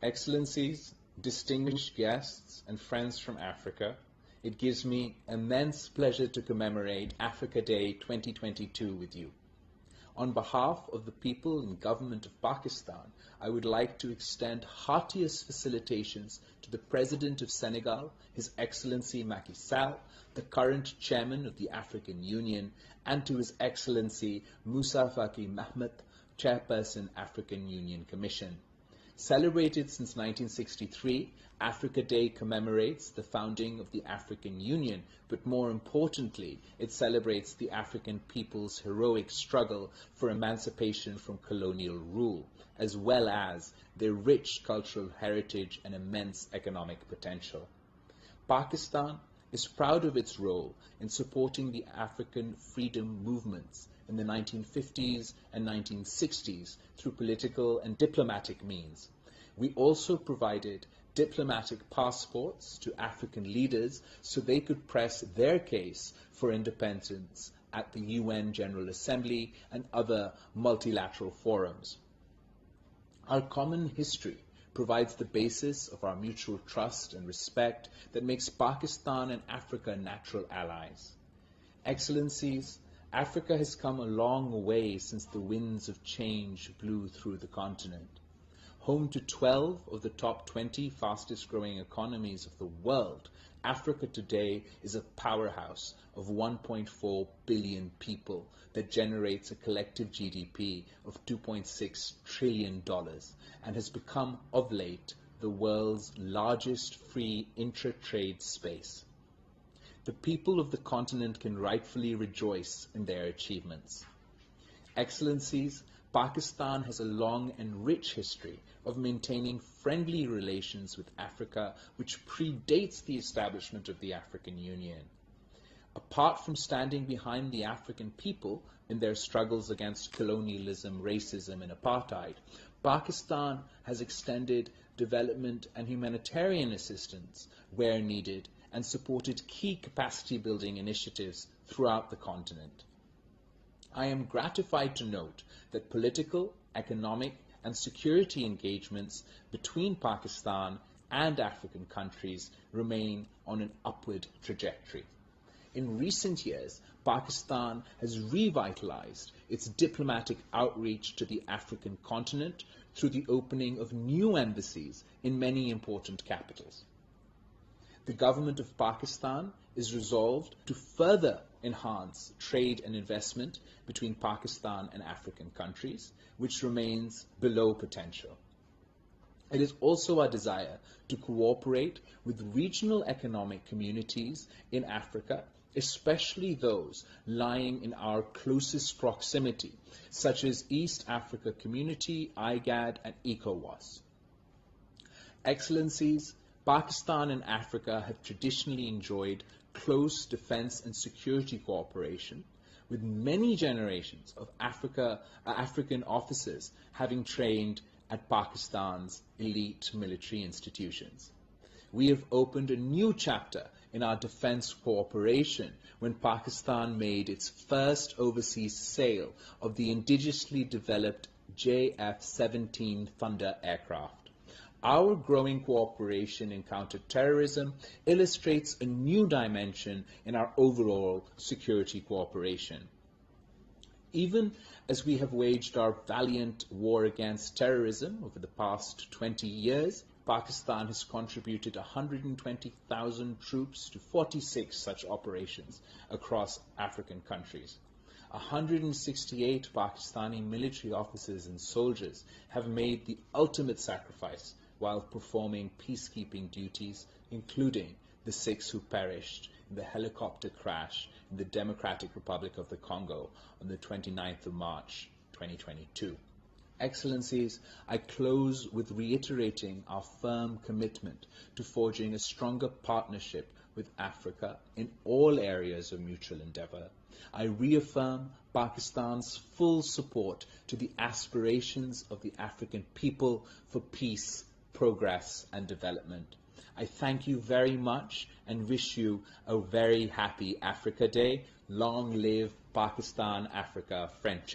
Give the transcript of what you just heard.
Excellencies, distinguished guests, and friends from Africa, it gives me immense pleasure to commemorate Africa Day 2022 with you. On behalf of the people and government of Pakistan, I would like to extend heartiest felicitations to the President of Senegal, His Excellency Macky Sall, the current Chairman of the African Union, and to His Excellency Moussa Faki Mahamat, Chairperson, African Union Commission. Celebrated since 1963, Africa Day commemorates the founding of the African Union, but more importantly, it celebrates the African people's heroic struggle for emancipation from colonial rule, as well as their rich cultural heritage and immense economic potential. Pakistan is proud of its role in supporting the African freedom movements in the 1950s and 1960s through political and diplomatic means. We also provided diplomatic passports to African leaders so they could press their case for independence at the UN General Assembly and other multilateral forums. Our common history provides the basis of our mutual trust and respect that makes Pakistan and Africa natural allies. Excellencies, Africa has come a long way since the winds of change blew through the continent. Home to 12 of the top 20 fastest growing economies of the world, Africa today is a powerhouse of 1.4 billion people that generates a collective GDP of $2.6 trillion and has become, of late, the world's largest free intra-trade space. The people of the continent can rightfully rejoice in their achievements. Excellencies, Pakistan has a long and rich history of maintaining friendly relations with Africa, which predates the establishment of the African Union. Apart from standing behind the African people in their struggles against colonialism, racism, and apartheid, Pakistan has extended development and humanitarian assistance where needed and supported key capacity building initiatives throughout the continent. I am gratified to note that political, economic, and security engagements between Pakistan and African countries remain on an upward trajectory. In recent years, Pakistan has revitalized its diplomatic outreach to the African continent through the opening of new embassies in many important capitals. The government of Pakistan is resolved to further enhance trade and investment between Pakistan and African countries, which remains below potential. It is also our desire to cooperate with regional economic communities in Africa, especially those lying in our closest proximity, such as East Africa Community, IGAD, and ECOWAS. Excellencies, Pakistan and Africa have traditionally enjoyed close defense and security cooperation, with many generations of African officers having trained at Pakistan's elite military institutions. We have opened a new chapter in our defense cooperation when Pakistan made its first overseas sale of the indigenously developed JF-17 Thunder aircraft. Our growing cooperation in counterterrorism illustrates a new dimension in our overall security cooperation. Even as we have waged our valiant war against terrorism over the past 20 years, Pakistan has contributed 120,000 troops to 46 such operations across African countries. 168 Pakistani military officers and soldiers have made the ultimate sacrifice while performing peacekeeping duties, including the 6 who perished in the helicopter crash in the Democratic Republic of the Congo on the 29th of March, 2022. Excellencies, I close with reiterating our firm commitment to forging a stronger partnership with Africa in all areas of mutual endeavor. I reaffirm Pakistan's full support to the aspirations of the African people for peace, progress, and development. I thank you very much and wish you a very happy Africa Day. Long live Pakistan-Africa friendship.